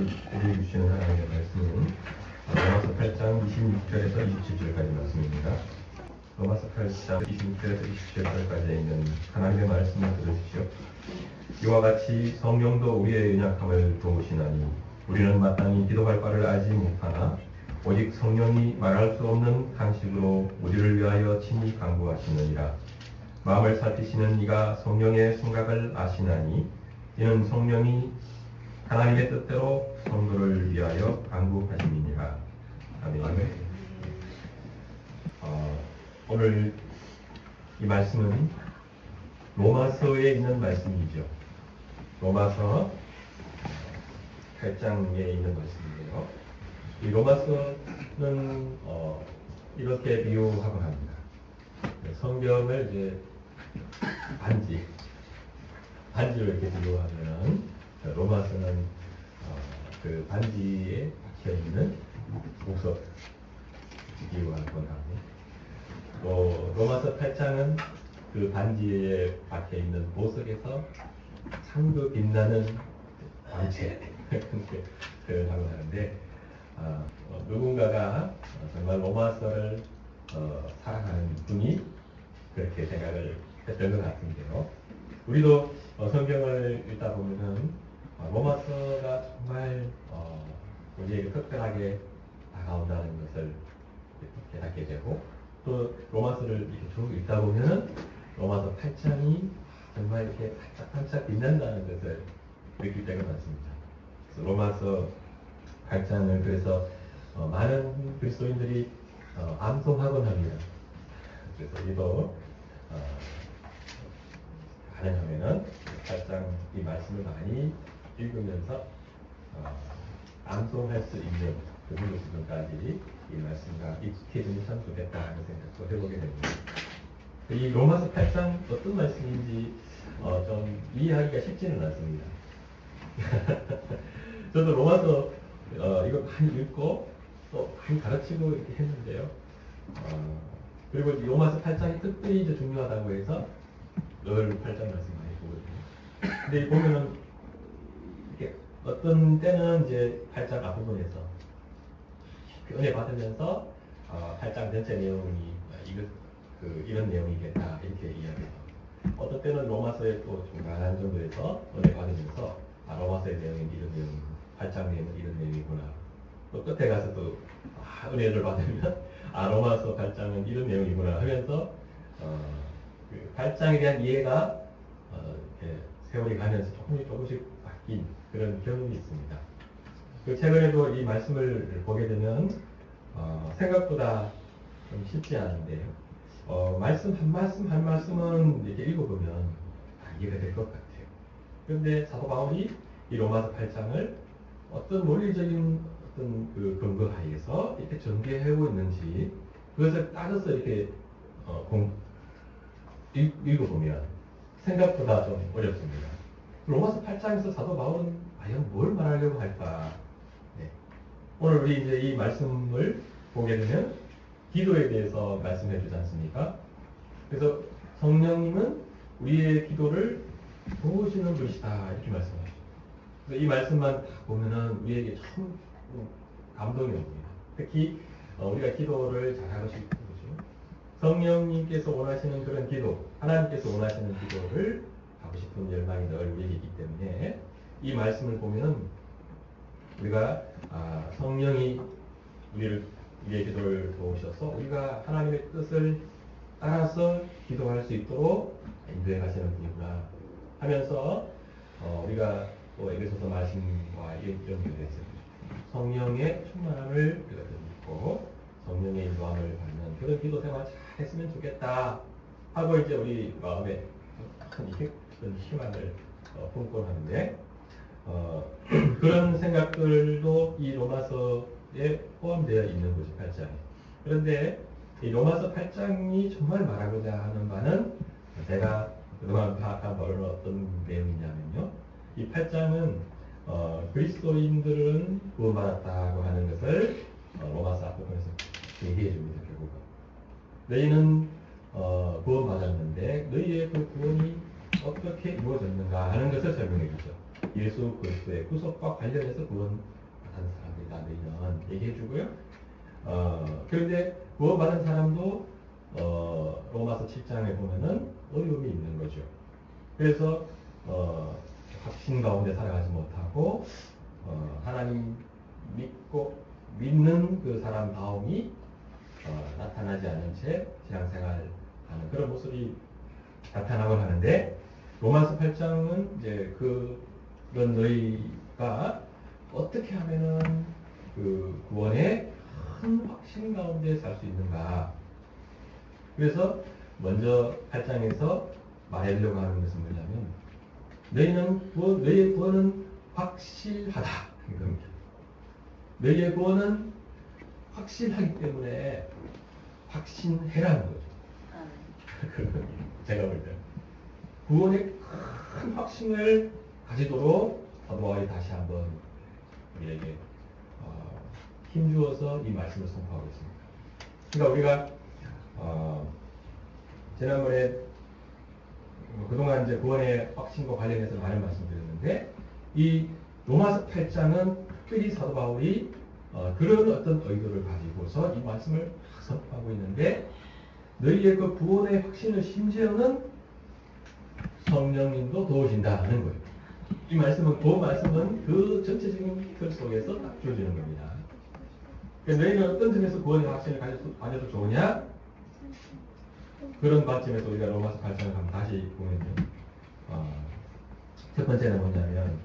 오늘 우리 주시는 하나님의 말씀은 로마서 8장 26절에서 27절까지 말씀입니다. 로마서 8장 26절에서 27절까지 있는 하나님의 말씀을 들으십시오. 이와 같이 성령도 우리의 연약함을 도우시나니 우리는 마땅히 기도할 바를 알지 못하나 오직 성령이 말할 수 없는 방식으로 우리를 위하여 친히 간구하시느니라. 마음을 살피시는 이가 성령의 생각을 아시나니 이는 성령이 하나님의 뜻대로 성도를 위하여 간구하심이니라. 아멘. 오늘 이 말씀은 로마서에 있는 말씀이죠. 로마서 8장에 있는 말씀인데요. 이 로마서는 이렇게 비유하곤 합니다. 성경을 이제 반지로 이렇게 비유하면은 로마서는 그 반지에 박혀 있는 보석 비유하곤 하고, 로마서 8장은 그 반지에 박혀 있는 보석에서 상도 빛나는 광채 그렇게 표현하고 하는데, 누군가가 정말 로마서를 사랑하는 분이 그렇게 생각을 했던 것 같은데요. 우리도 성경을 읽다 보면은 로마서가 정말 우리에게 특별하게 다가온다는 것을 깨닫게 되고, 또 로마서를 이렇게 쭉 읽다 보면은 로마서 8장이 정말 이렇게 반짝반짝 빛난다는 것을 느낄 때가 많습니다. 그래서 로마서 8장을 그래서 많은 그리스도인들이 암송하곤 합니다. 그래서 우리도 가능하면은 8장 이 말씀을 많이 읽으면서 암송할 수 있는 그 수준까지 이 말씀과 익숙해지면 참 좋겠다 하는 생각도 해보게 됩니다. 이 로마서 8장 어떤 말씀인지 좀 이해하기가 쉽지는 않습니다. 저도 로마서 이거 많이 읽고 또 많이 가르치고 이렇게 했는데요. 그리고 이 로마서 8장이 특별히 이제 중요하다고 해서 늘 8장 말씀 많이 보거든요. 근데 보면은 이렇게 어떤 때는 이제 8장 앞부분에서 은혜 받으면서 8장 전체 내용이 이런 내용이겠다 이렇게 이야기해요. 어떤 때는 로마서의 또 중간 정도에서 은혜 받으면서 로마서의 내용이 이런 내용, 8장 내용은 이런 내용이구나. 또 끝에 가서 또 은혜를 받으면 로마서 8장은 이런 내용이구나 하면서 그 8장에 대한 이해가 세월이 가면서 조금씩 바뀐 그런 경험이 있습니다. 그 최근에도 이 말씀을 보게 되면 생각보다 좀 쉽지 않은데요. 말씀 한 말씀은 이렇게 읽어보면 이해가 될 것 같아요. 그런데 사도 바울이 이 로마서 8장을 어떤 논리적인 어떤 그 근거 하에서 이렇게 전개하고 있는지 그것을 따져서 이렇게 읽어보면 생각보다 좀 어렵습니다. 로마서 8장에서 사도 바울은 과연 뭘 말하려고 할까? 오늘 우리 이제 이 말씀을 보게 되면 기도에 대해서 말씀해 주지 않습니까? 그래서 성령님은 우리의 기도를 도우시는 분이시다 이렇게 말씀하시죠. 그래서 이 말씀만 딱 보면은 우리에게 참 감동이 옵니다. 특히 우리가 기도를 잘하고 싶은 거죠. 성령님께서 원하시는 그런 기도, 하나님께서 원하시는 기도를 하고 싶은 열망이 늘 우리에게 있기 때문에 이 말씀을 보면은 우리가 성령이 우리의 기도를 도우셔서 우리가 하나님의 뜻을 따라서 기도할 수 있도록 인도해 가시는 분이구나 하면서 우리가 또 에베소서 말씀과 연결해서 성령의 충만함을 우리가 듣고 성령의 인도함을 받는 그런 기도 생활 잘 했으면 좋겠다 하고 이제 우리 마음에 큰 희망을 품곤 하는데 그런 생각들도 이 로마서에 포함되어 있는 거죠. 8장에. 그런데 이 로마서 8장이 정말 말하고자 하는 바는 제가 그동안 파악한 바로는 어떤 내용이냐면요. 이 8장은 그리스도인들은 구원받았다고 하는 것을 로마서 앞부분에서 얘기해 줍니다. 결국은 너희는 구원받았는데 너희의 그 구원이 어떻게 이루어졌는가 하는 것을 설명해 주죠. 예수 그리스도의 구속과 관련해서 구원받은 사람들이다. 너희는 얘기해 주고요. 그런데 구원받은 사람도 로마서 7장에 보면은 어려움이 있는 거죠. 그래서 확신 가운데 살아가지 못하고 하나님 믿는 그 사람다움이 나타나지 않은 채 신앙생활하는 그런 모습이 나타나곤 하는데 로마서 8장은 이제 그런 너희가 어떻게 하면은 그 구원의 큰 확신 가운데 살 수 있는가. 그래서 먼저 8장에서 말하려고 하는 것은 뭐냐면 너희의 구원은 확실하다. 이겁니다. 너희의 구원은 확실하기 때문에 확신해라는 거죠. 제가 볼 때 구원의 큰 확신을 가지도록 사도 바울이 다시 한번 우리에게 힘주어서 이 말씀을 선포하고 있습니다. 그러니까 우리가 지난번에 그동안 이제 구원의 확신과 관련해서 많은 말씀드렸는데 이 로마서 8장은 특별히 사도 바울이 그런 어떤 의도를 가지고서 이 말씀을 선포하고 있는데 너희의 그 구원의 확신을 심지어는 성령님도 도우신다는 거예요. 이 말씀은 그 전체적인 틀 속에서 딱 주어지는 겁니다. 그러니까 너희는 어떤 점에서 구원의 확신을 가져도 좋으냐? 그런 관점에서 우리가 로마서 8장을 한번 다시 보면요. 첫 번째는 뭐냐면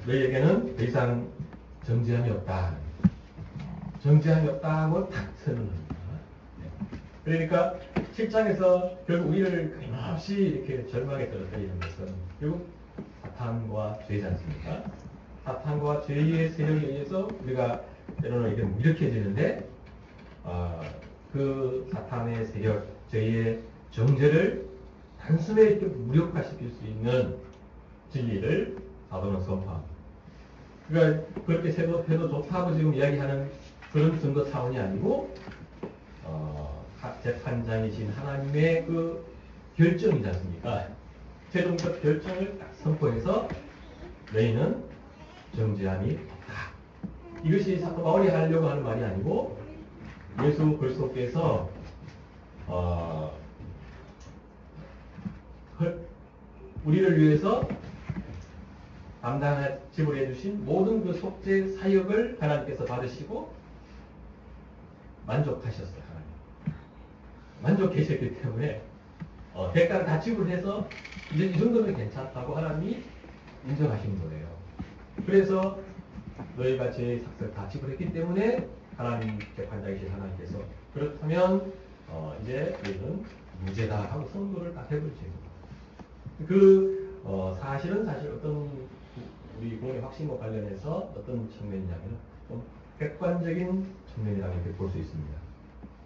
너희에게는 더 이상 정죄함이 없다. 정죄함이 없다고 딱 선언합니다. 그러니까 7장에서 결국 우리를 끊임없이 이렇게 절망에 떨어뜨리는 것은 결국 사탄과 죄지 않습니까? 사탄과 죄의 세력에 의해서 우리가 때로는 이게 무력해지는데 그 사탄의 세력, 죄의 정죄를 단숨에 이렇게 무력화시킬 수 있는 진리를 사도는 선포합니다. 그러니까 그렇게 해도 좋다고 지금 이야기하는 그런 증거 차원이 아니고 재판장이신 하나님의 그 결정이지 않습니까? 최종적 결정을 딱 선포해서 너희는 정죄함이 없다. 이것이 사도 바울이 하려고 하는 말이 아니고 예수 그리스도께서 우리를 위해서 지불해 주신 모든 그 속죄 사역을 하나님께서 받으시고 만족하셨어요. 하나님. 만족하셨기 때문에 대가를 다 지불해서 이제 이 정도면 괜찮다고 하나님이 인정하신 거예요. 그래서 너희가 죄의 삭을 다 지불했기 때문에 하나님 재판장이신 하나님께서 그렇다면 이제 너희는 무죄다 하고 선고를 딱 해버리시는 거예요. 사실 어떤 우리 구원의 확신과 관련해서 어떤 측면이냐면 좀 객관적인 측면이라고 이렇게 볼 수 있습니다.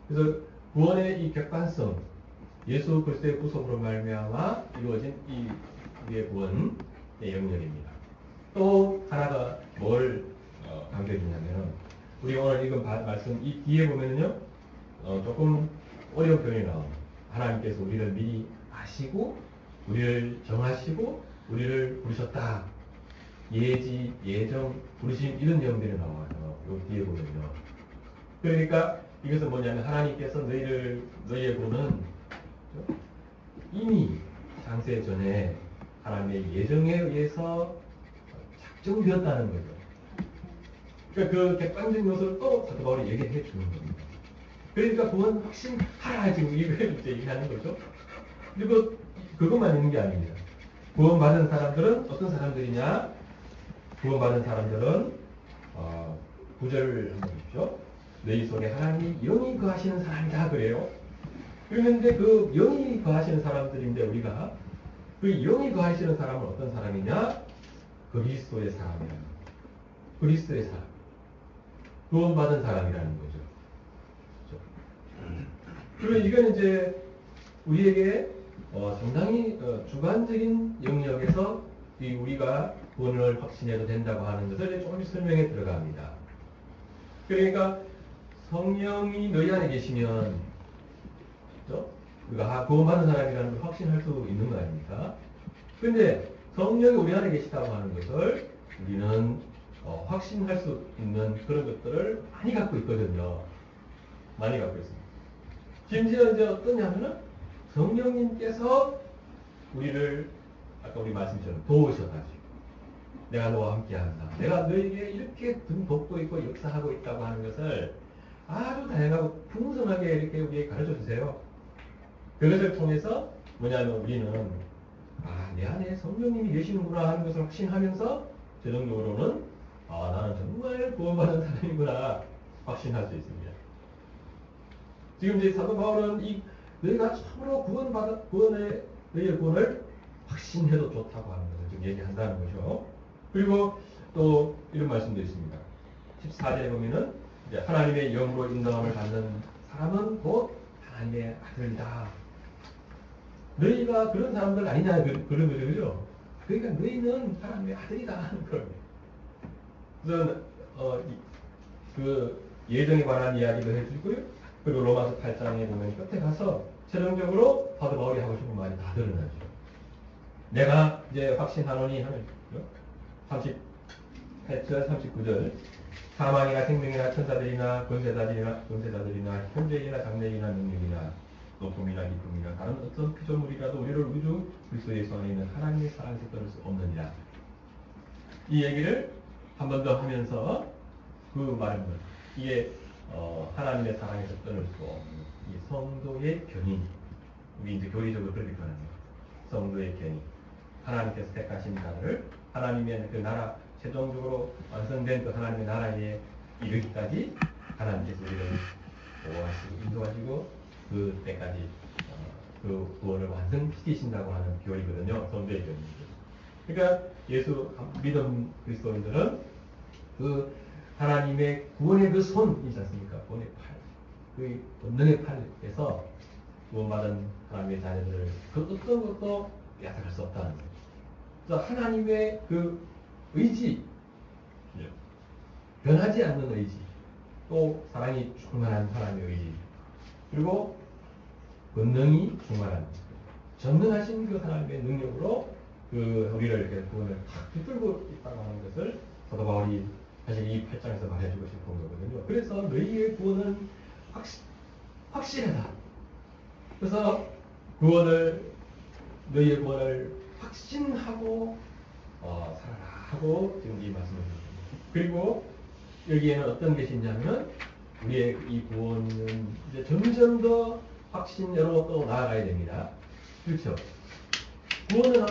그래서 구원의 이 객관성, 예수 그리스도의 구속으로 말미암아 이루어진 이 우리의 구원의 영역입니다. 또 하나가 뭘 강조해주냐면 우리 오늘 읽은 말씀 이 뒤에 보면은요 조금 어려운 표현이 나옵니다. 하나님께서 우리를 미리 아시고 우리를 정하시고 우리를 부르셨다. 예지, 예정, 부르심 이런 내용들이 나와요. 요 뒤에 보면요. 그러니까 이것은 뭐냐면 하나님께서 너희의 구원은 이미 창세 전에 하나님의 예정에 의해서 작정되었다는 거죠. 그러니까 그 객관적인 요소를 또 사도 바울이 얘기해 주는 겁니다. 그러니까 구원 확신하라 지금 이걸 이제 얘기하는 거죠. 그리고 그것만 있는 게 아닙니다. 구원받은 사람들은 어떤 사람들이냐? 구원받은 사람들은 9절을 한번 보십시오. 너희 속에 하나님이 영이 거하시는 사람이다 그래요. 그런데 그 영이 거하시는 사람들인데 우리가 그 영이 거하시는 사람은 어떤 사람이냐? 그리스도의 사람이라는 거예요. 그리스도의 사람. 구원받은 사람이라는 거죠. 그리고 이건 이제 우리에게 상당히 주관적인 영역에서 우리가 구원을 확신해도 된다고 하는 것을 조금 설명에 들어갑니다. 그러니까 성령이 너희 안에 계시면 그렇죠? 우리가 구원받은 사람이라는 걸 확신할 수 있는 거 아닙니까? 그런데 성령이 우리 안에 계시다고 하는 것을 우리는 확신할 수 있는 그런 것들을 많이 갖고 있거든요. 많이 갖고 있습니다. 심지어 이제 어떠냐면은 성령님께서 우리를 아까 우리 말씀처럼 도우셔가지고 내가 너와 함께한다. 내가 너에게 이렇게 등 돕고 있고 역사하고 있다고 하는 것을 아주 다양하고 풍성하게 이렇게 우리에게 가르쳐 주세요. 그것을 통해서 뭐냐면 우리는 내 안에 성령님이 계시는구나 하는 것을 확신하면서 최종적으로는 나는 정말 구원받은 사람이구나 확신할 수 있습니다. 지금 이제 사도 바울은 너희가 참으로 너희의 구원을 확신해도 좋다고 하는 것을 지금 얘기한다는 거죠. 그리고 또 이런 말씀도 있습니다. 14절에 보면은 이제 하나님의 영으로 인도함을 받는 사람은 곧 하나님의 아들이다. 너희가 그런 사람들 아니냐 그런 거죠, 그죠? 그러니까 너희는 하나님의 아들이다 하는 거예요. 그래서 그 예정에 관한 이야기도 해주고요. 그리고 로마서 8장에 보면 끝에 가서 최종적으로 사도 바울이 하고 싶은 말이 다 드러나죠. 내가 이제 확신하노니 하는 38절, 39절 사망이나 생명이나 천사들이나 권세자들이나 현재이나 장래이나 능력이나 높음이나 깊음이나 다른 어떤 피조물이라도 우리를 우주 그리스도 예수 안에 있는 하나님의 사랑에서 끊을 수 없느니라. 이 얘기를 한 번 더 하면서 그 말은 이게 하나님의 사랑에서 끊을 수 없는 이 성도의 견인, 우리 이제 교리적으로 그렇게 표현합니다. 성도의 견인, 하나님께서 택하신 자를 하나님의 그 나라 최종적으로 완성된 그 하나님의 나라에 이르기까지 하나님께서 우리를 보호하시고 인도하시고 그 때까지 그 구원을 완성시키신다고 하는 교리거든요. 성도의 견인. 그러니까 예수 믿음 그리스도인들은 그 하나님의 구원의 그 손이지 않습니까? 구원의 팔, 그 권능의 팔에서 구원받은 하나님의 자녀들을 그 어떤 것도 야탁할 수 없다는 거예요. 그래서 하나님의 그 의지, 변하지 않는 의지, 또 사랑이 충만한 하나님의 의지, 그리고 권능이 충만한 전능하신 그 하나님의 능력으로 그 우리를 이렇게 구원을 탁 붙들고 있다고 하는 것을 사도 바울이 사실 이 8장에서 말해주고 싶은 거거든요. 그래서 너희의 구원은 확실하다. 그래서 너희의 구원을 확신하고 살아라 하고 지금 이 말씀을 드립니다. 그리고 여기에는 어떤 것이 있냐면 우리의 이 구원은 이제 점점 더 확신으로 또 나아가야 됩니다. 그렇죠? 구원은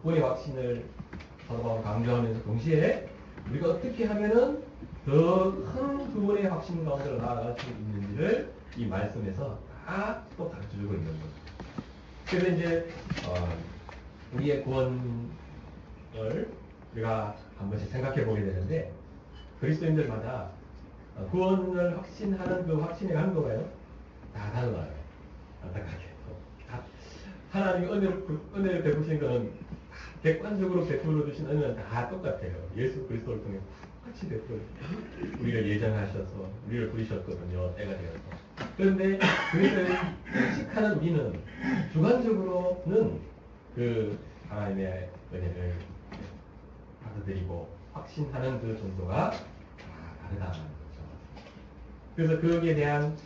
구원의 확신을 사도 바울은 강조하면서 동시에 우리가 어떻게 하면은 더 큰 구원의 확신 가운데로 나아갈 수 있는지를 이 말씀에서 다 또 가르쳐주고 있는 거죠. 그래서 이제 우리의 구원을 우리가 한 번씩 생각해 보게 되는데 그리스도인들마다 구원을 확신하는 그 확신의 강도가요 다 달라요. 안타깝게 하나님이 은혜를 베푸신 것은 객관적으로 베풀어 주신 은혜는 다 똑같아요. 예수 그리스도를 통해 똑같이 베풀어 우리를 예정하셔서 우리를 부르셨거든요. 때가 되어서. 그런데 그것을 의식하는 우리는 주관적으로는 그 하나님의 은혜를 받아들이고 확신하는 그 정도가 다르다는 거죠. 그래서 거기에 대한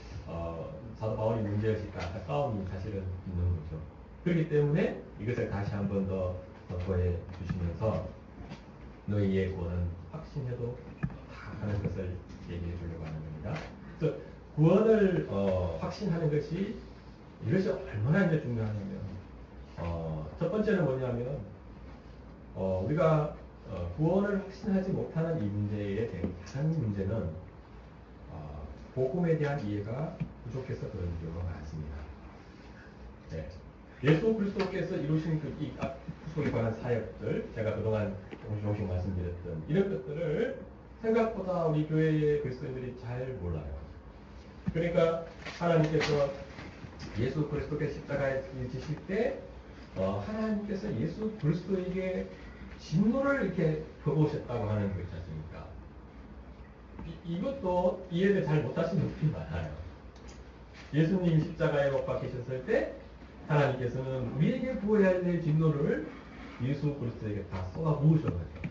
사도 바울이 문제의식과 싸움이 사실은 있는 거죠. 그렇기 때문에 이것을 다시 한 번 더 선포해 주시면서 너희의 구원은 확신해도 다 하는 것을 얘기해 주려고 하는 겁니다. 그래서 구원을 확신하는 것이 이것이 얼마나 이제 중요하냐면 첫 번째는 뭐냐면 우리가 구원을 확신하지 못하는 이 문제에 대한 다른 문제는 복음에 대한 이해가 부족해서 그런 경우가 많습니다. 네. 예수 그리스도께서 이루신 이 구속에 관한 사역들, 제가 그동안 조금씩 말씀드렸던 이런 것들을 생각보다 우리 교회의 그리스도인들이 잘 몰라요. 그러니까 하나님께서 예수 그리스도께서 십자가에 지실 때 하나님께서 예수 그리스도에게 진노를 이렇게 퍼부으셨다고 하는 거 있지 않습니까? 이것도 이해를 잘 못하시는 분이 많아요. 예수님이 십자가에 못 박히셨을 때 하나님께서는 우리에게 부어야 될 진노를 예수 그리스도에게 다 쏟아 부으셔가지고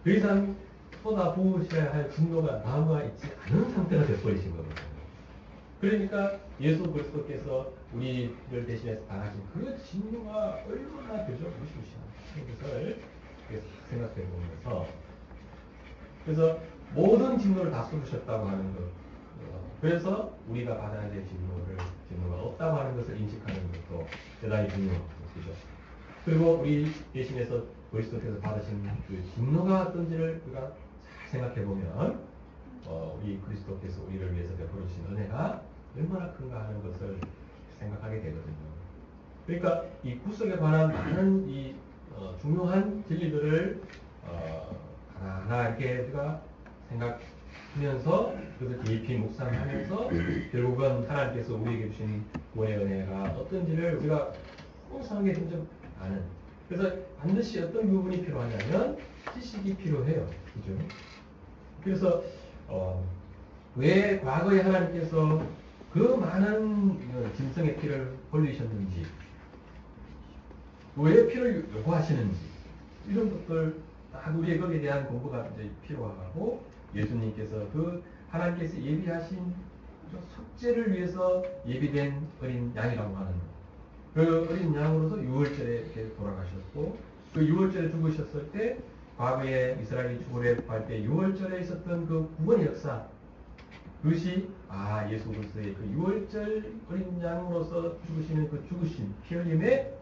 그 이상 쏟아 부으셔야 할 진노가 남아 있지 않은 상태가 되어버리신 거거든요. 그러니까 예수 그리스도께서 우리를 대신해서 당하신 그 진노가 얼마나 그저 무시무시한 것을 생각해 보면서 그래서 모든 진노를 다 쏟으셨다고 하는 것 그래서 우리가 받아야 될 진노가 없다고 하는 것을 인식하는 것도 대단히 중요한 것이죠. 그리고 우리 대신해서 그리스도께서 받으신 그 진노가 어떤지를 우리가 잘 생각해 보면 우리 그리스도께서 우리를 위해서 베풀어 주신 은혜가 얼마나 큰가 하는 것을 생각하게 되거든요. 그러니까 이 구속에 관한 많은 이 중요한 진리들을 하나하나 이렇게 우리가 생각하면서 그것을 깊이 묵상하면서 결국은 하나님께서 우리에게 주신 구원의 은혜가 어떤지를 우리가 풍성하게 좀 아는. 그래서 반드시 어떤 부분이 필요하냐면 지식이 필요해요. 그죠? 그래서 왜 과거에 하나님께서 그 많은 짐승의 피를 흘리셨는지, 왜 피를 요구하시는지 이런 것들 딱 우리의 거기에 대한 공부가 이제 필요하고 예수님께서 그 하나님께서 예비하신 속죄를 위해서 예비된 어린 양이라고 하는 그 어린 양으로서 유월절에 이렇게 돌아가셨고 그 유월절에 죽으셨을 때 과거에 이스라엘이 출애굽할 때 유월절에 있었던 그 구원의 역사 그것이 예수 그리스도의 그 유월절 어린 양으로서 죽으시는 그 죽으신 피 흘림의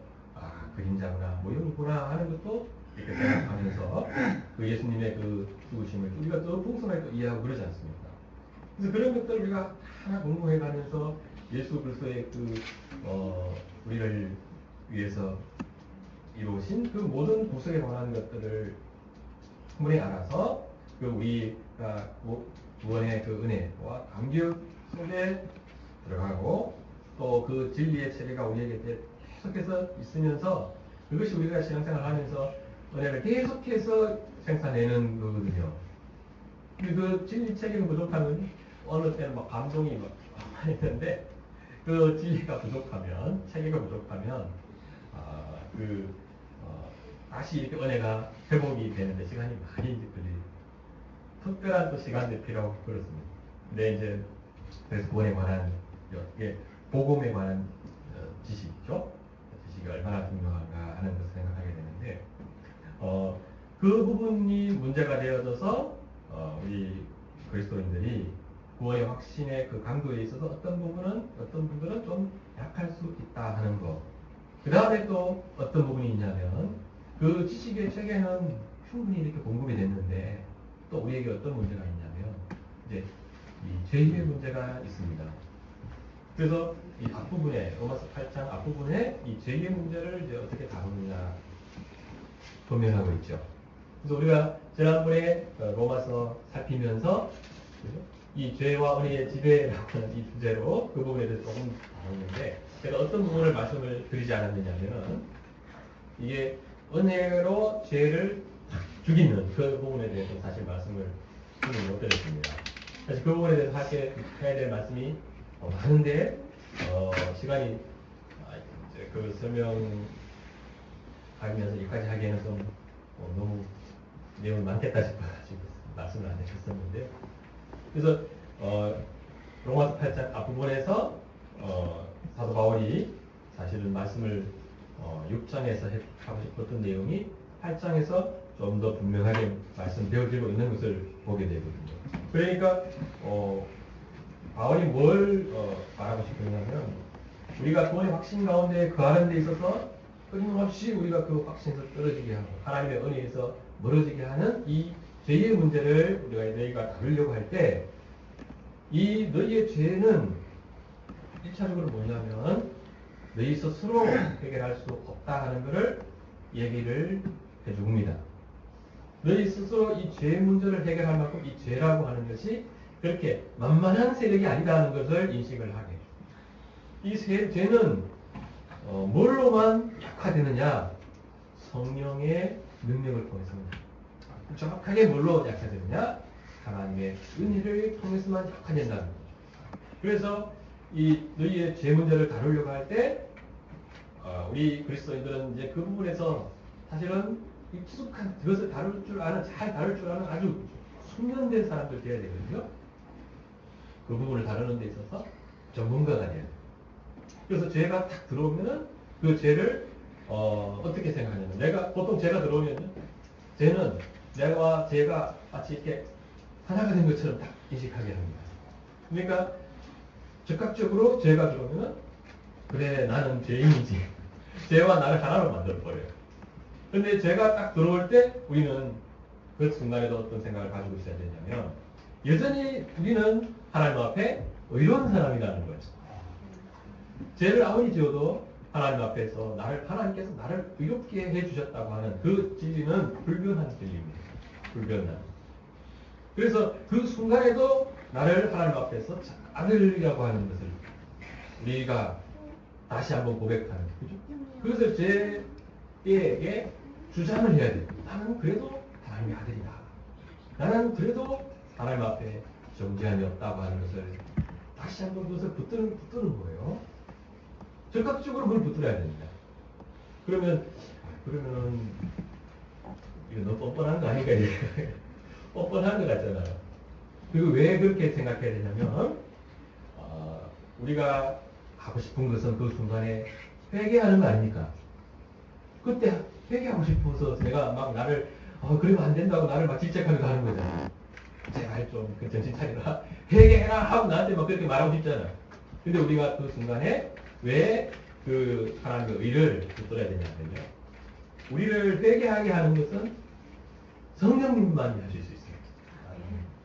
그림자구나 모형이구나 하는 것도 이렇게 생각하면서 그 예수님의 그 죽으심을 우리가 또 풍성하게 또 이해하고 그러지 않습니까? 그래서 그런 것들을 우리가 하나 공부해가면서 예수 그리스도의 그 우리를 위해서 이루신 그 모든 구속에 관한 것들을 충분히 알아서 그 우리가 구원의 그 은혜와 감격 속에 들어가고 또 그 진리의 체계가 우리에게 계속해서 있으면서 그것이 우리가 신앙생활을 하면서 은혜를 계속해서 생산해내는 거거든요. 그 진리 체계가 부족하면 어느 때는 막 감동이 막 있는데 그 진리가 부족하면 체계가 부족하면 다시 이렇게 은혜가 회복이 되는데 시간이 많이 걸리고 특별한 또 시간도 필요하고 그렇습니다. 근데 이제 그래서 구원에 관한 복음에 관한 지식이죠. 지식이 얼마나 중요한가 하는 것을 생각하게 되는데 그 부분이 문제가 되어져서 우리 그리스도인들이 구원의 확신의 그 강도에 있어서 어떤 부분은 좀 약할 수 있다 하는 거. 그 다음에 또 어떤 부분이 있냐면 그 지식의 체계는 충분히 이렇게 공급이 됐는데 또 우리에게 어떤 문제가 있냐면 이제 이 죄의 문제가 있습니다. 그래서 이 앞부분에 로마서 8장 앞부분에 이 죄의 문제를 이제 어떻게 다루느냐 도면하고 있죠. 그래서 우리가 지난번에 로마서 살피면서 그죠? 이 죄와 은혜의 지배라고 하는 이 주제로 그 부분에 대해서 조금 다뤘는데 제가 어떤 부분을 말씀을 드리지 않았느냐면 이게 은혜로 죄를 죽이는 그 부분에 대해서 사실 말씀을 못 드렸습니다. 사실 그 부분에 대해서 해야 될 말씀이 많은데 시간이 이제 그 설명하면서 여기까지 하기에는 좀 너무 내용이 많겠다 싶어가지고 말씀을 안 해줬었는데 그래서 로마서 8장 앞부분에서 사도 바울이 사실은 말씀을 6장에서 하고 싶었던 내용이 8장에서 좀 더 분명하게 말씀되어지고 있는 것을 보게 되거든요. 그러니까 바울이 뭘 말하고 싶었냐면 우리가 구원의 확신 가운데 거하는 데 있어서 끊임없이 우리가 그 확신에서 떨어지게 하고 하나님의 은혜에서 멀어지게 하는 이 죄의 문제를 너희가 다루려고 할 때 이 너희의 죄는 1차적으로 뭐냐면 너희 스스로 해결할 수 없다 하는 것을 얘기를 해줍니다. 너희 스스로 이 죄 문제를 해결할 만큼 이 죄라고 하는 것이 그렇게 만만한 세력이 아니다는 것을 인식을 하게 해요. 이 죄는 뭘로만 약화되느냐? 성령의 능력을 통해서입니다. 정확하게 뭘로 약화되느냐? 하나님의 은혜를 통해서만 약화된다는 거죠. 그래서 이 너희의 죄 문제를 다루려고 할 때 우리 그리스도인들은 이제 그 부분에서 사실은 익숙한 그것을 다룰 줄 아는 잘 다룰 줄 아는 아주 숙련된 사람들 돼야 되거든요. 그 부분을 다루는 데 있어서 전문가가 돼야 돼요. 그래서 죄가 탁 들어오면은 그 죄를 어떻게 생각하냐면 보통 죄가 들어오면요. 죄는 제가 마치 이렇게 하나가 된 것처럼 딱 인식하게 합니다. 그러니까 즉각적으로 죄가 들어오면은 그래 나는 죄인이지. 죄와 나를 하나로 만들어버려요. 근데 죄가 딱 들어올 때 우리는 그 순간에도 어떤 생각을 가지고 있어야 되냐면 여전히 우리는 하나님 앞에 의로운 사람이라는 거죠. 죄를 아무리 지어도 하나님 앞에서 하나님께서 나를 의롭게 해주셨다고 하는 그 진리는 불변한 진리입니다. 불변한. 그래서 그 순간에도 나를 하나님 앞에서 아들이라고 하는 것을 우리가 다시 한번 고백하는 거죠. 그것을 죄에게 주장을 해야 돼요. 나는 그래도 하나님의 아들이다. 나는 그래도 하나님 앞에 정죄함이 없다고 하는 것을 다시 한번 그것을 붙드는 거예요. 즉각적으로 그걸 붙들어야 됩니다. 그러면 이거 너무 뻔뻔한 거 아닌가 이게 뻔뻔한 거 같잖아요. 그리고 왜 그렇게 생각해야 되냐면 우리가 하고 싶은 것은 그 순간에 회개하는 거 아닙니까? 그때 회개하고 싶어서 내가 막 나를 그러면 안 된다고 나를 막 질책하면서 하는 거잖아요. 제발 좀 정신 차리라 회개해라 하고 나한테 막 그렇게 말하고 싶잖아요. 근데 우리가 그 순간에 왜 그 하나님의 의를 붙들어야 되냐면요. 우리를 회개하게 하는 것은 성령님만이 하실 수 있어요.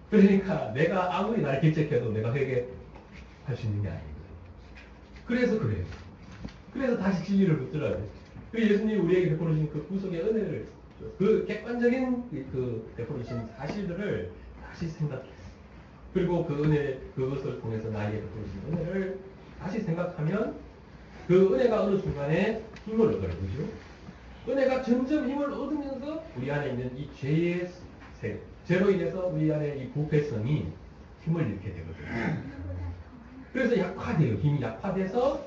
그러니까 내가 아무리 나를 질책해도 내가 회개할 수 있는 게 아니거든요. 그래서 그래요. 그래서 다시 진리를 붙들어야 돼요. 그래서 예수님이 우리에게 베풀으신 그 구속의 은혜를 그 객관적인 그 베풀으신 사실들을 다시 생각해요. 그리고 그 은혜 그것을 통해서 나에게 베풀으신 은혜를 다시 생각하면 그 은혜가 어느 순간에 힘을 얻어요. 그죠? 은혜가 점점 힘을 얻으면서 우리 안에 있는 이 죄로 인해서 우리 안에 이 부패성이 힘을 잃게 되거든요. 그래서 약화돼요. 힘이 약화돼서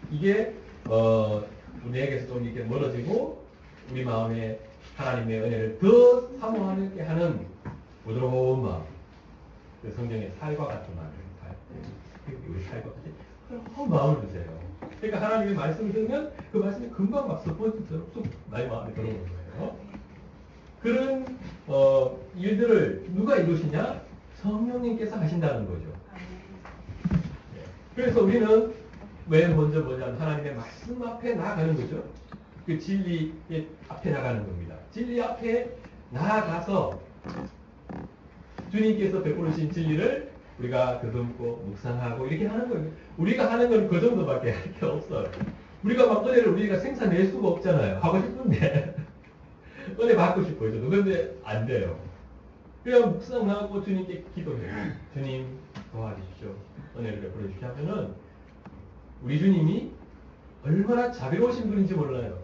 이게 우리에게서 좀 이렇게 멀어지고 우리 마음에 하나님의 은혜를 더 사모하게 하는 부드러운 마음. 그 성경의 살과 같은 마음을 우리 살과 같은 그런 마음을 주세요. 그러니까 하나님의 말씀을 들으면 그 말씀이 금방 막 스포츠처럼 쑥 나의 마음에 들어오는 거예요. 그런 일들을 누가 이루시냐? 성령님께서 하신다는 거죠. 그래서 우리는 왜 먼저 뭐냐면 하나님의 말씀 앞에 나아가는 거죠. 그 진리 앞에 나가는 겁니다. 진리 앞에 나아가서 주님께서 베풀으신 진리를 우리가 더듬고 묵상하고 이렇게 하는 거예요. 우리가 하는 건 그 정도밖에 할 게 없어요. 우리가 막 은혜를 우리가 생산낼 수가 없잖아요. 하고 싶은데 은혜 받고 싶어요. 저도. 그런데 안 돼요. 그냥 묵상하고 주님께 기도해요. 주님 도와주십시오. 은혜를 베풀어 주십시오 하면은 우리 주님이 얼마나 자비로우신 분인지 몰라요.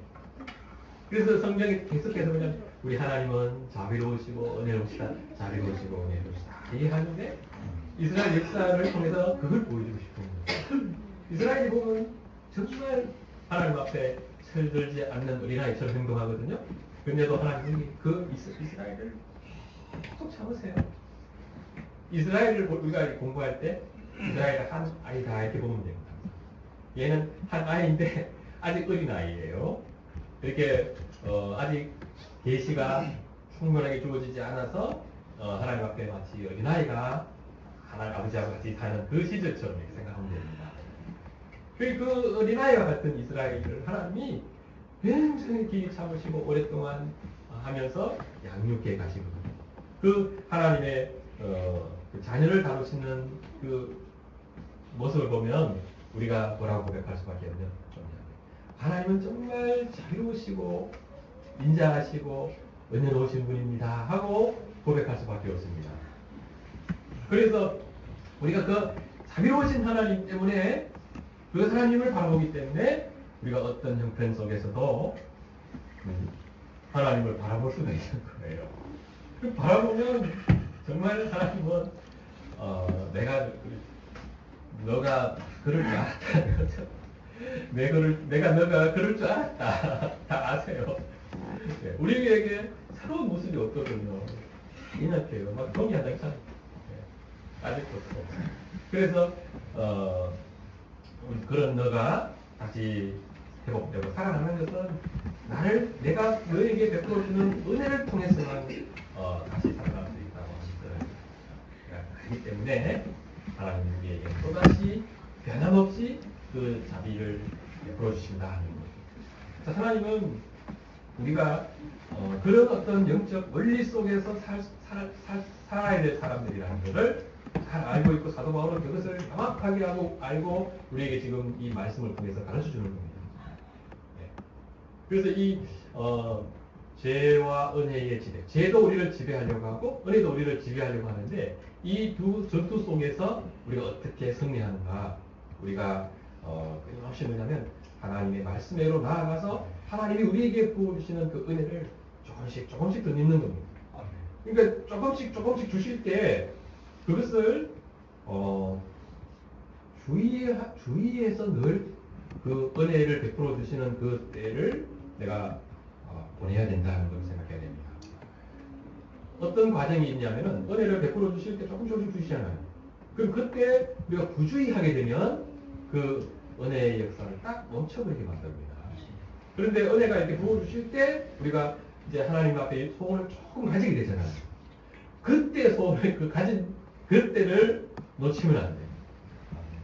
그래서 성경에 계속해서 그냥 우리 하나님은 자비로우시고 은혜로우시다. 자비로우시고 은혜로우시다. 이게 하는데 이스라엘 역사를 통해서 그걸 보여주고 싶은 거예요. 이스라엘이 보면 정말 하나님 앞에 철들지 않는 어린아이처럼 행동하거든요. 그런데도 하나님이 그 이스라엘을 꼭 참으세요. 이스라엘을 우리가 공부할 때 이스라엘을 한 아이다 이렇게 보면 됩니다. 얘는 한 아이인데 아직 어린아이예요. 이렇게 아직 계시가 충분하게 주어지지 않아서 하나님 앞에 마치 어린아이가 하나님 아버지하고 같이 사는 그 시절처럼 이렇게 생각하면 됩니다. 그 어린아이와 같은 이스라엘을 하나님이 굉장히 길이 참으시고 오랫동안 하면서 양육해 가시거든요. 그 하나님의 그 자녀를 다루시는 그 모습을 보면 우리가 뭐라고 고백할 수밖에 없는 하나님은 정말 자비로우시고 인자하시고 은혜로우신 분입니다 하고 고백할 수밖에 없습니다. 그래서 우리가 그 자비로우신 하나님 때문에 그 하나님을 바라보기 때문에 우리가 어떤 형편 속에서도 하나님을 바라볼 수가 있는 거예요. 바라보면 정말 하나님은 너가 그럴 줄 알았다. 내가 너가 그럴 줄 알았다. 다 아세요. 네, 우리에게 새로운 모습이 없거든요. 인약해요. 막 동의한다 했잖아요. 네, 아직도 없어. 그래서 그런 너가 다시 회복되고 살아나는 것은 내가 너에게 베풀어주는 은혜를 통해서만 다시 살아날 수 있다고 하는 것을 알기 때문에 하나님 우리에게 또다시 변함없이 그 자비를 베풀어 주신다 하는 거죠. 자, 하나님은 우리가 그런 어떤 영적 원리 속에서 살아야 될 사람들이라는 것을 잘 알고 있고 사도 바울은 그것을 정확하게 알고 우리에게 지금 이 말씀을 통해서 가르쳐 주는 겁니다. 네. 그래서 이 죄와 은혜의 지배, 죄도 우리를 지배하려고 하고 은혜도 우리를 지배하려고 하는데 이 두 전투 속에서 우리가 어떻게 승리하는가, 우리가 끊임없이 뭐냐면 하나님의 말씀으로 나아가서 하나님이 우리에게 부어주시는 그 은혜를 조금씩 더 믿는 겁니다. 그러니까 조금씩 주실 때 그것을 주위에서 늘 그 은혜를 베풀어 주시는 그 때를 내가 보내야 된다는 걸 생각해야 됩니다. 어떤 과정이 있냐면은 은혜를 베풀어 주실 때 조금씩 주시잖아요. 그럼 그때 우리가 부주의 하게 되면 그 은혜의 역사를 딱 멈춰버리게 만듭니다. 그런데 은혜가 이렇게 부어주실 때 우리가 이제 하나님 앞에 소원을 조금 가지게 되잖아요. 그때 소원을 가진 그때를 놓치면 안 돼요.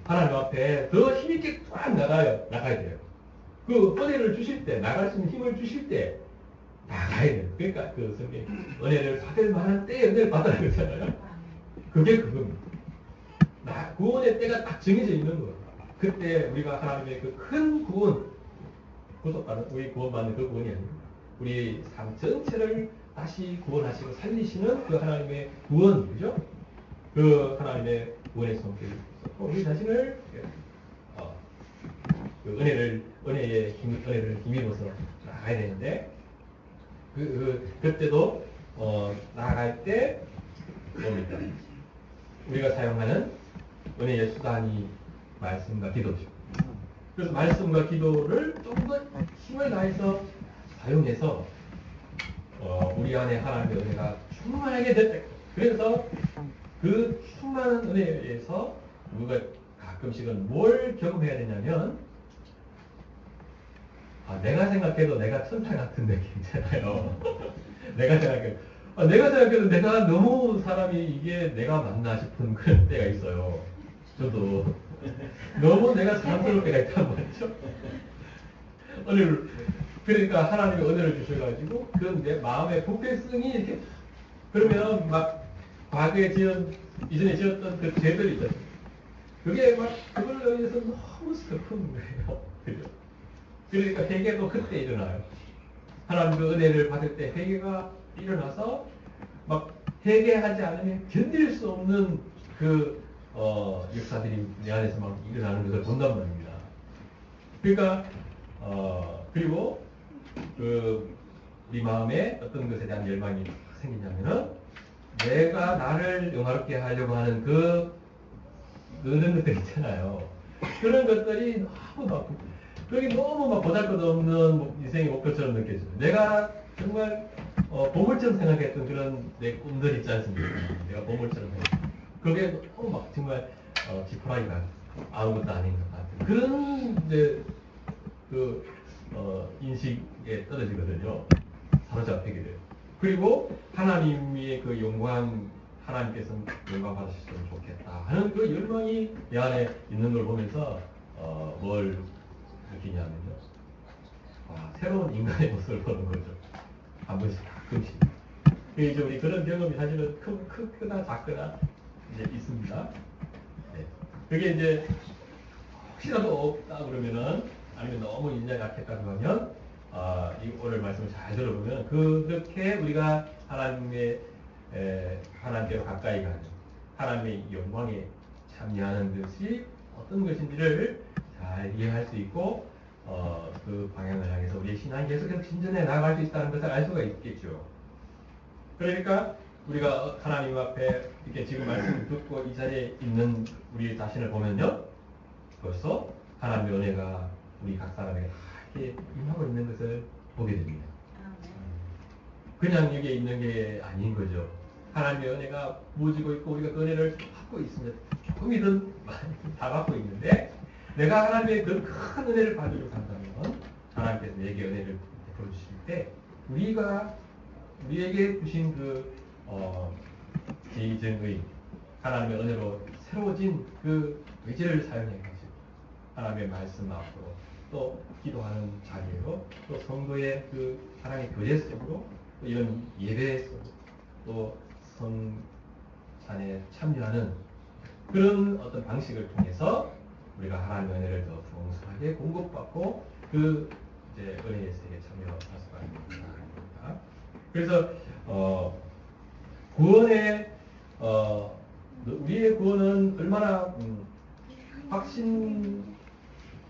하나님 앞에 더 힘있게 꽉 나가야 돼요. 그 은혜를 주실 때, 나갈 수 있는 힘을 주실 때 나가야 돼요. 그러니까 그 성경 은혜를 받을 만한 때에 은혜를 받아야 되잖아요. 그게 그겁니다. 구원의 때가 딱 정해져 있는 거예요. 그때 우리가 하나님의 그 큰 구원, 우리 구원받는 그 구원이 아닙니다. 우리 삶 전체를 다시 구원하시고 살리시는 그 하나님의 구원, 그죠? 그 하나님의 구원의 손길을 우리 자신을 그 은혜를 힘입어서 나가야 되는데 그때도 나아갈 때 뭡니까? 우리가 사용하는 은혜의 수단이 말씀과 기도죠. 그래서 말씀과 기도를 좀 더 힘을 다해서 사용해서 우리 안에 하나님의 은혜가 충만하게 될 때, 그래서 그 충만한 은혜에 의해서 우리가 가끔씩은 뭘 경험해야 되냐면 내가 생각해도 내가 천사 같은데 괜찮아요. 내가 생각해도 내가 너무 사람이 이게 내가 맞나 싶은 그런 때가 있어요. 저도 너무 내가 사랑스러울 때가 있단 말이죠. 그러니까 하나님이 은혜를 주셔가지고 그 내 마음의 부패성이 이렇게 그러면 막 과거에 이전에 지었던 그 죄들이 있잖아요. 그게 막 그걸로 인해서 너무 슬픈 거예요. 그죠? 그러니까 회개도 그때 일어나요. 하나님 그 은혜를 받을 때 회개가 일어나서 막 회개하지 않으면 견딜 수 없는 그 역사들이 내 안에서 막 일어나는 것을 본단 말입니다. 그러니까 그리고 우리 마음에 어떤 것에 대한 열망이 생기냐면은 내가 나를 영화롭게 하려고 하는 그런 것들 있잖아요. 그런 것들이 너무 막 보잘것없는 인생의 목표처럼 느껴져요. 내가 정말 보물처럼 생각했던 그런 내 꿈들 있지 않습니까? 내가 보물처럼 생각했던. 그게 너무 막 정말 지푸라기가 아무것도 아닌 것 같은 그런 이제 인식에 떨어지거든요. 사로잡히게 돼요. 그리고 하나님의 그 하나님께서 영광 받으셨으면 좋겠다 하는 그 열망이 내 안에 있는 걸 보면서 뭘 느끼냐면요. 새로운 인간의 모습을 보는 거죠. 한 번씩 가끔씩. 이제 우리 그런 경험이 사실은 크거나 작거나 이제 있습니다. 네. 그게 이제 혹시라도 없다 그러면은 아니면 너무 인자가 약했다 그러면 이 오늘 말씀을 잘 들어보면 그렇게 우리가 하나님께로 가까이 가는 하나님의 영광에 참여하는 것이 어떤 것인지를 잘 이해할 수 있고 그 방향을 향해서 우리의 신앙이 계속해서 진전해 나아갈 수 있다는 것을 알 수가 있겠죠. 그러니까 우리가 하나님 앞에 이렇게 지금 말씀을 듣고 이 자리에 있는 우리 자신을 보면요, 벌써 하나님의 은혜가 우리 각 사람에게 다 이렇게 임하고 있는 것을 보게 됩니다. 그냥 여기에 있는 게 아닌 거죠. 하나님의 은혜가 무지고 있고 우리가 그 은혜를 받고 있습니다. 조금이든 많이 다 받고 있는데 내가 하나님의 그 큰 은혜를 받으려고 한다면 하나님께서 내게 은혜를 베풀어 주실 때 우리에게 주신 그 지정의 하나님의 은혜로 새로워진 그 의지를 사용해 가지고 하나님의 말씀 앞으로 또 기도하는 자리로 또 성도의 그 하나님의 교제 속으로 또 이런 예배 속으로 또 성찬에 참여하는 그런 어떤 방식을 통해서 우리가 하나님의 은혜를 더 풍성하게 공급받고 그 이제 은혜의 세계에 참여할 수가 있는 겁니다. 그래서 구원의 우리의 구원은 얼마나 확신해도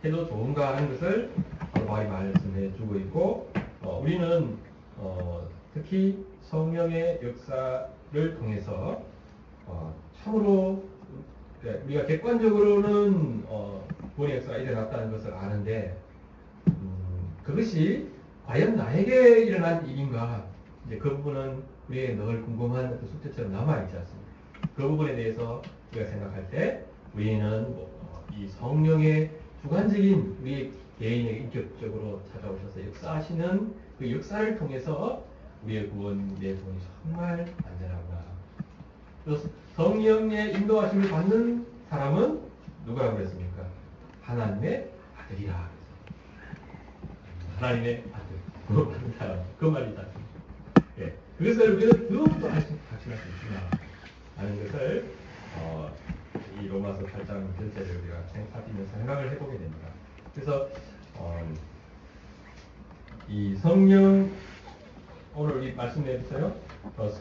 좋은가 하는 것을 바울이 말씀해 주고 있고 우리는 특히 성령의 역사를 통해서 참으로 우리가 객관적으로는 구원의 역사가 일어났다는 것을 아는데 그것이 과연 나에게 일어난 일인가 이제 그 부분은 우리에게 늘 궁금한 어떤 숙제처럼 남아있지 않습니까? 그 부분에 대해서 우리가 생각할 때 우리는 이 성령의 주관적인 우리 개인에게 인격적으로 찾아오셔서 역사하시는 그 역사를 통해서 우리의 구원의 구원이 정말 안전하구나. 그래서 성령의 인도하심을 받는 사람은 누가 그랬습니까? 하나님의 아들이라. 하나님의 아들. 받는 사람. 그 말이다. 예. 그래서 우리는 더욱더 확신할 수 있구나 하는 것을 이 로마서 8장 전체를 우리가 살피면서 생각을 해보게 됩니다. 그래서 이 성령 오늘 이 말씀해 주세요.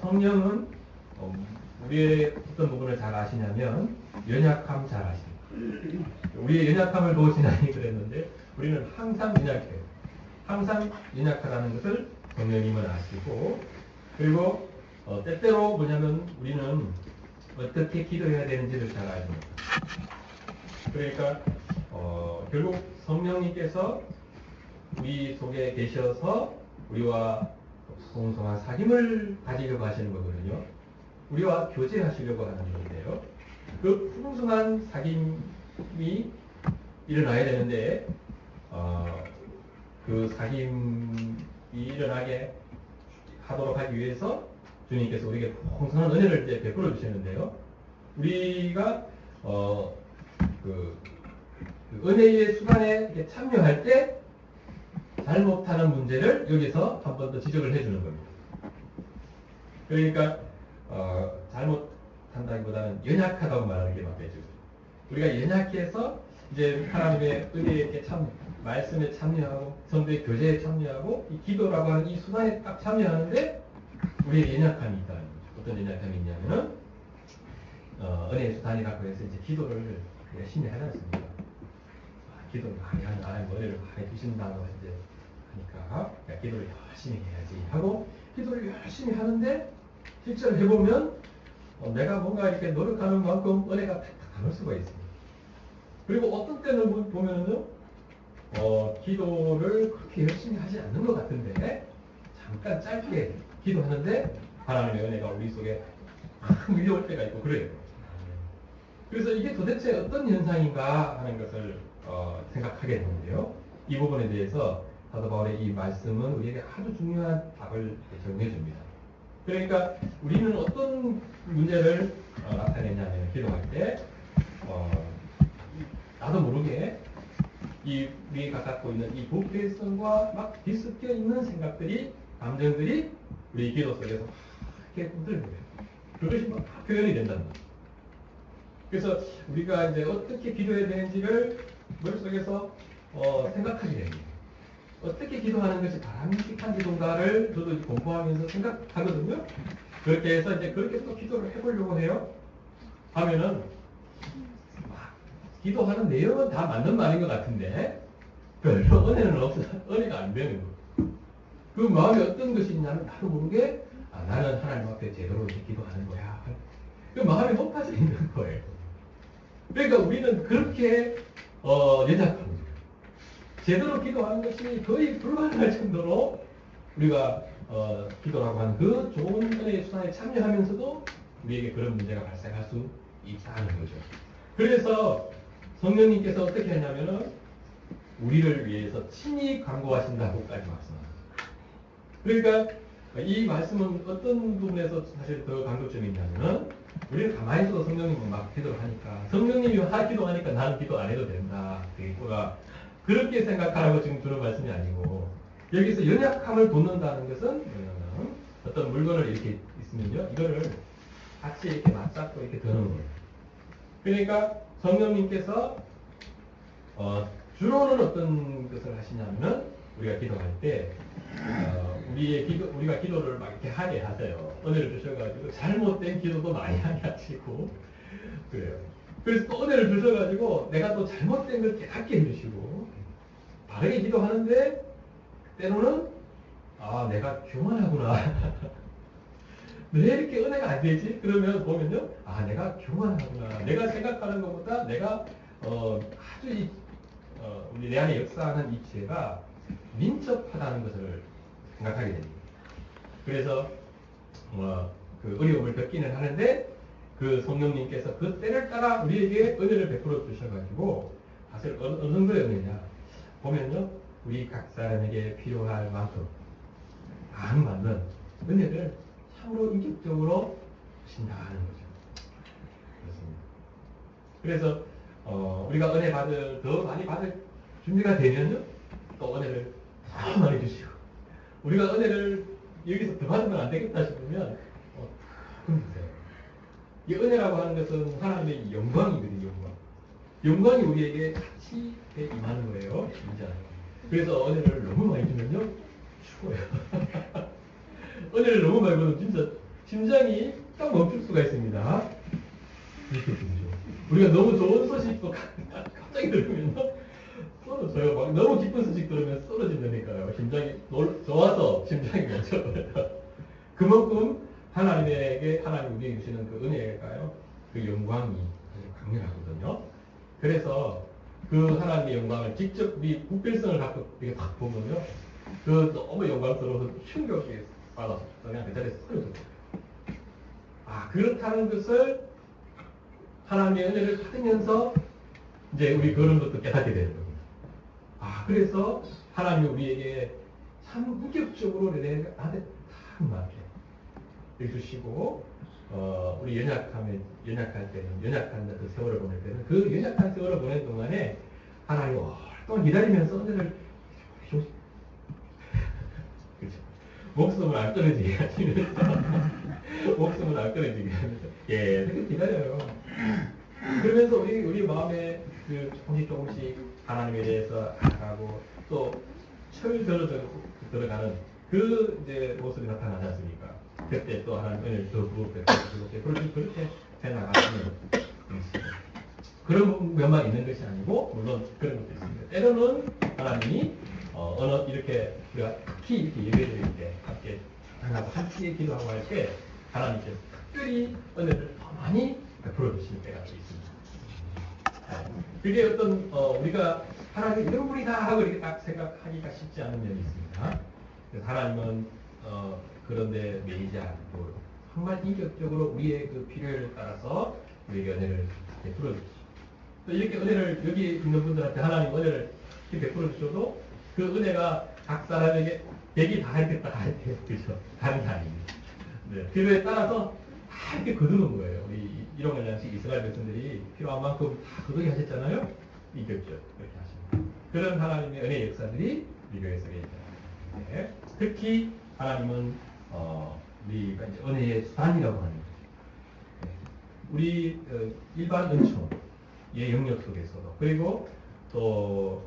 성령은 우리의 어떤 부분을 잘 아시냐면 연약함 잘 아십니다. 우리의 연약함을 보시나니 그랬는데 우리는 항상 연약해요. 항상 연약하다는 것을 성령님은 아시고 그리고 때때로 뭐냐면 우리는 어떻게 기도해야 되는지를 잘 알습니다. 그러니까 결국 성령님께서 우리 속에 계셔서 우리와 풍성한 사귐을 가지려고 하시는 거거든요. 우리와 교제하시려고 하는 건데요. 그 풍성한 사귐이 일어나야 되는데 그 사귐이 일어나게 하도록 하기 위해서 주님께서 우리에게 풍성한 은혜를 이제 베풀어 주시는데요. 우리가 그 은혜의 수단에 이렇게 참여할 때 잘못하는 문제를 여기서 한 번 더 지적을 해주는 겁니다. 그러니까 잘못한다기보다는 연약하다고 말하는 게 맞겠죠. 우리가 연약해서 이제 하나님의 은혜에 말씀에 참여하고 성도의 교제에 참여하고 이 기도라고 하는 이 수단에 딱 참여하는데 우리의 연약함이 있다는 거죠. 어떤 연약함이 있냐면은 은혜의 수단이라고 해서 이제 기도를 열심히 하지 않습니까? 기도를 많이 하는 하나님 은혜를 많이 주신다고 이제 하니까 기도를 열심히 해야지 하고 기도를 열심히 하는데 실제로 해보면 내가 뭔가 이렇게 노력하는 만큼 은혜가 탁탁 안 올 수가 있습니다. 그리고 어떤 때는 보면은요 기도를 그렇게 열심히 하지 않는 것 같은데 잠깐 짧게 기도하는데 하나님의 은혜가 우리 속에 막 밀려올 때가 있고 그래요. 그래서 이게 도대체 어떤 현상인가 하는 것을 생각하게 되는데요. 이 부분에 대해서 사도 바울의 이 말씀은 우리에게 아주 중요한 답을 제공해 줍니다. 그러니까 우리는 어떤 문제를 나타내냐면 기도할 때 나도 모르게 우리 갖고 있는 이 부패성과 막 뒤섞여 있는 생각들이 감정들이 우리 기도 속에서 이렇게 흔들려요. 그것이 막 표현이 된다는 거죠. 그래서 우리가 이제 어떻게 기도해야 되는지를 머릿속에서 생각하게 됩니다. 어떻게 기도하는 것이 바람직한 기도인가를 저도 공부하면서 생각하거든요. 그렇게 해서 이제 그렇게 또 기도를 해보려고 해요. 하면은 막 기도하는 내용은 다 맞는 말인 것 같은데 별로 은혜는 없어. 은혜가 안 되는 거예요. 그 마음이 어떤 것이 있냐면 나도 모르게 나는 하나님 앞에 제대로 이렇게 기도하는 거야. 그 마음이 높아져 있는 거예요. 그러니까 우리는 그렇게 연약한 거예요. 제대로 기도하는 것이 거의 불가능할 정도로 우리가 기도라고 하는 그 좋은 은혜의 수단에 참여하면서도 우리에게 그런 문제가 발생할 수 있다는 거죠. 그래서 성령님께서 어떻게 하냐면은 우리를 위해서 친히 간구하신다고까지 말씀합니다. 그러니까 이 말씀은 어떤 부분에서 사실 더 강조점이 있냐면은 우리는 가만히 있어도 성령님은 막 기도를 하니까 성령님이 기도하니까 나는 기도 안 해도 된다. 되겠구나. 그렇게 생각하라고 지금 주는 말씀이 아니고 여기서 연약함을 돕는다는 것은 어떤 물건을 이렇게 있으면요. 이거를 같이 이렇게 맞잡고 이렇게 드는 거예요. 그러니까 성령님께서 주로는 어떤 것을 하시냐면은 우리가 기도할 때 우리가 기도를 막 이렇게 하게 하세요. 은혜를 주셔가지고 잘못된 기도도 많이 하게 하시고 그래요. 그래서 또 은혜를 주셔가지고 내가 또 잘못된 걸 깨닫게 해주시고 바르게 기도하는데 때로는 내가 교만하구나. 왜 이렇게 은혜가 안 되지? 그러면 보면요. 내가 교만하구나. 내가 생각하는 것보다 내가 아주 우리 내 안에 역사하는 이 지혜가 민첩하다는 것을 생각하게 됩니다. 그래서 그 어려움을 겪기는 하는데 그 성령님께서 그 때를 따라 우리에게 은혜를 베풀어 주셔가지고 사실 어느 정도의 은혜냐 보면요. 우리 각 사람에게 필요할 만큼 딱 맞는 은혜를 참으로 인격적으로 주신다는 거죠. 그렇습니다. 그래서 우리가 은혜 더 많이 받을 준비가 되면요. 또 은혜를 더 많이 주시고 우리가 은혜를 여기서 더 받으면 안 되겠다 싶으면 그럼 주세요. 이 은혜라고 하는 것은 하나님의 영광이거든요. 영광이 우리에게 같이 임하는 거예요. 진짜. 그래서 은혜를 너무 많이 주면요. 죽어요. 은혜를 너무 많이 받으면 진짜 심장이 딱 멈출 수가 있습니다. 이렇게 되죠. 우리가 너무 좋은 소식도 갑자기 들으면 쓰러져요. 막 너무 기쁜 소식 들으면 쓰러진다니까요. 심장이 좋아서 심장이 멈춰버려요. 그만큼 하나님이 우리에게 주시는 그 은혜일까요? 그 영광이 아주 강렬하거든요. 그래서 그 하나님의 영광을 직접 우리 국별성을 갖고 이렇게 딱 보면요. 그 너무 영광스러워서 충격에 받아서 그냥 그 자리에서 쓰러졌어요. 그렇다는 것을 하나님의 은혜를 받으면서 이제 우리 그런 것도 깨닫게 되는 겁니다. 그래서 하나님이 우리에게 참 인격적으로 나한테 딱 맞게 해주시고, 우리 연약할 때는, 연약한 그 세월을 보낼 때는, 그 연약한 세월을 보낸 동안에 하나님이 오랫동안 기다리면서 은혜를 그렇죠. 목숨을 안 끊어지게 하시면서, 목숨을 안 끊어지게 하면서, 계속 기다려요. 그러면서 우리 마음에 그 조금씩 하나님에 대해서 알아가고, 또 철 들어가는 그 이제 모습이 나타나지 않습니까? 그때 또 하나님 은혜를 더 부럽게 그렇게 해나가시는 그런 면만 있는 것이 아니고 물론 그런 것도 있습니다. 때로는 하나님이 이렇게 우리가 특히 이렇게 예배드릴 때 함께 하나님과 함께 기도하고 할 때 하나님께서 특별히 은혜를 더 많이 베풀어 주시는 때가 있습니다. 그게 어떤 우리가 하나님 이런 분이다 하고 이렇게 딱 생각하기가 쉽지 않은 면이 있습니다. 그래서 하나님은 그런데 매이지 않고 정말 인격적으로 우리의 그 필요에 따라서 우리에게 은혜를 베풀어 주시고 또 이렇게 은혜를 여기 있는 분들한테 하나님 은혜를 베풀어 주셔도 그 은혜가 각 사람에게 되기 다 했겠다 다 했겠다 그죠? 다른 게 아닙니다. 네. 필요에 따라서 다 이렇게 거두는 거예요. 우리 일용할 양식 이스라엘 백성들이 필요한 만큼 다 거두게 하셨잖아요. 인격적 그렇게 하십니다. 그런 하나님의 은혜 역사들이 우리 교회 속에 있잖아요. 네. 특히 하나님은 우리가 이제 은혜의 수단이라고 하는 거죠. 네. 우리 일반 은총의 영역 속에서도 그리고 또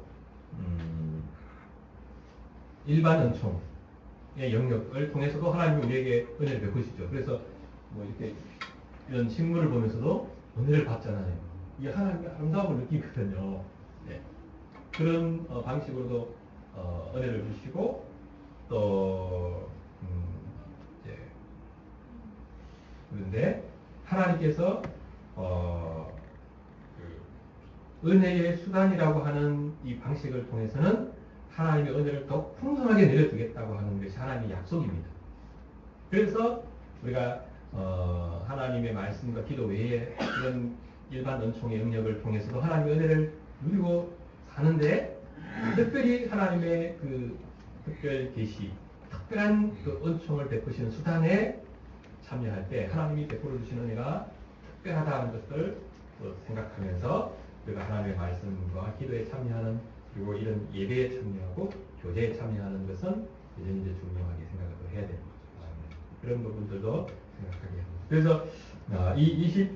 일반 은총의 영역을 통해서도 하나님이 우리에게 은혜를 베푸시죠. 그래서 뭐 이렇게 이런 식물을 보면서도 은혜를 받잖아요. 이게 하나님의 아름다움을 느끼거든요. 네. 그런 방식으로도 은혜를 주시고 또 그런데 하나님께서 그 은혜의 수단이라고 하는 이 방식을 통해서는 하나님의 은혜를 더 풍성하게 내려주겠다고 하는 것이 하나님의 약속입니다. 그래서 우리가 하나님의 말씀과 기도 외에 이런 일반 은총의 영역을 통해서도 하나님의 은혜를 누리고 사는데, 특별히 하나님의 그 특별 계시, 특별한 그 은총을 베푸시는 수단에 참여할 때 하나님이 베풀어 주시는 은혜가 특별하다는 것을 또 생각하면서 우리가 하나님의 말씀과 기도에 참여하는, 그리고 이런 예배에 참여하고 교제에 참여하는 것은 여전히 이제 중요하게 생각을 해야 되는 거죠. 그런 부분들도 생각하게 합니다. 그래서 이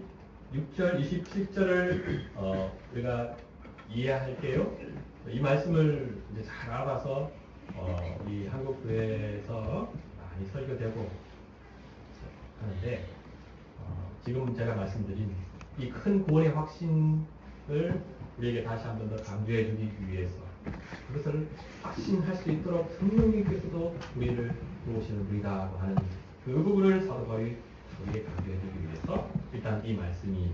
26절, 27절을 우리가 이해할게요. 이 말씀을 이제 잘 알아서 이 한국교회에서 많이 설교되고 하는데, 지금 제가 말씀드린 이 큰 구원의 확신을 우리에게 다시 한 번 더 강조해 주기 위해서, 그것을 확신할 수 있도록 성령님께서도 우리를 도우시는 분이라고 하는 그 부분을 사도 바울이 우리에게 강조해 주기 위해서 일단 이 말씀이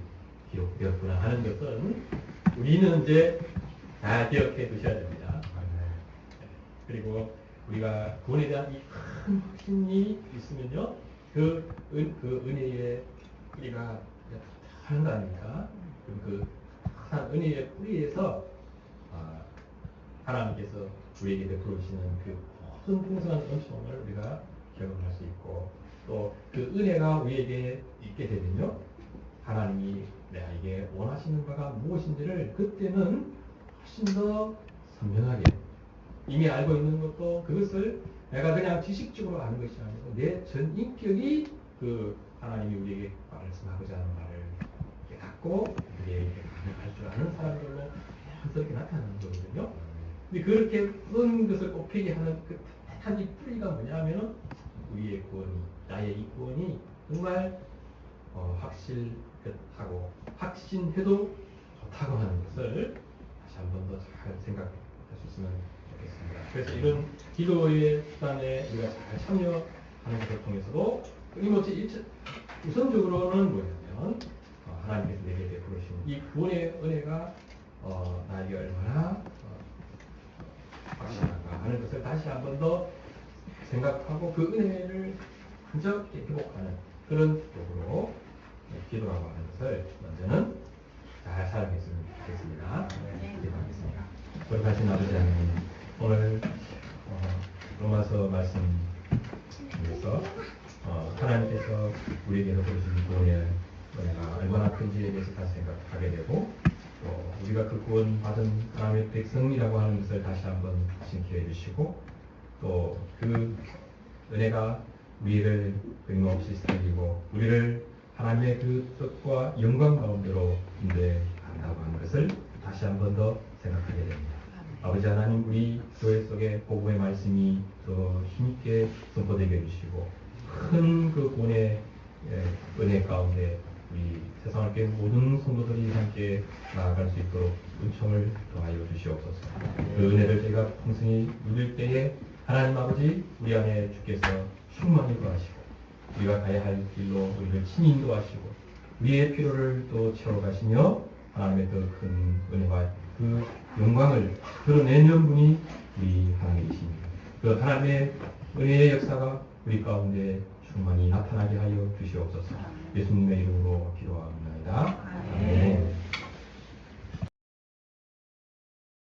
기록되었구나 하는 것은 우리는 이제 다 기억해 두셔야 됩니다. 그리고 우리가 구원에 대한 이 큰 확신이 있으면요, 그 은혜의 뿌리가 하는 거 아닙니까? 그 큰 은혜의 뿌리에서 하나님께서 우리에게 베풀어 주시는 그 모든 풍성한 은총을 우리가 경험할 수 있고, 또 그 은혜가 우리에게 있게 되면요, 하나님이 내게 원하시는 바가 무엇인지를 그때는 훨씬 더 선명하게 이미 알고 있는 것도, 그것을 내가 그냥 지식적으로 아는 것이 아니고 내 전 인격이 그 하나님이 우리에게 말씀하고자 하는 말을 깨닫고 우리에게 반응할 줄 아는 사람들로 자연스럽게 나타나는 거거든요. 근데 그렇게 그런 것을 꼽히게 하는 그 탄탄한 이 뿌리가 뭐냐면은 우리의 구원이, 나의 이 구원이 정말 확실하고 확신해도 좋다고 하는 것을 다시 한 번 더 잘 생각할 수 있으면 좋겠습니다. 그래서 이런 기도의 수단에 우리가 잘 참여하는 것을 통해서도 끊임없이 우선적으로는 뭐냐면 하나님께서 내게 베풀어 주신 이 구원의 은혜가 나에게 얼마나 확실한가 하는 것을 다시 한 번 더 생각하고 그 은혜를 흔적히 회복하는 그런 쪽으로 기도라고 하는 것을 먼저는 잘 사용했으면 좋겠습니다. 기도하겠습니다. 거룩하신 아버지 하나님, 오늘 로마서 말씀에서 하나님께서 우리에게 베푸신 구원의 은혜가 얼마나 큰지에 대해서 다시 생각하게 되고, 또 우리가 그 구원 받은 하나님의 백성이라고 하는 것을 다시 한번 신기해 해주시고, 또 그 은혜가 우리를 끊임없이 살리고 우리를 하나님의 그 뜻과 영광 가운데로 인도한다고 하는 것을 다시 한 번 더 생각하게 됩니다. 아버지 하나님, 우리 교회 속에 복음의 말씀이 더 힘있게 선포되게 해주시고 큰 그 구원의 은혜 가운데 우리 세상을 깨는 모든 성도들이 함께 나아갈 수 있도록 은총을 더하여 주시옵소서. 그 은혜를 저희가 풍성히 누릴 때에 하나님 아버지, 우리 안에 주께서 충만히 더하시고 우리가 가야 할 길로 우리를 친히 인도하시고 우리의 필요를 또 채워가시며 하나님의 더 큰 은혜와 그 영광을 드러내는 분이 우리 하나님이십니다. 그 하나님의 은혜의 역사가 우리 가운데 충만히 나타나게 하여 주시옵소서. 예수님의 이름으로 기도합니다. 아멘.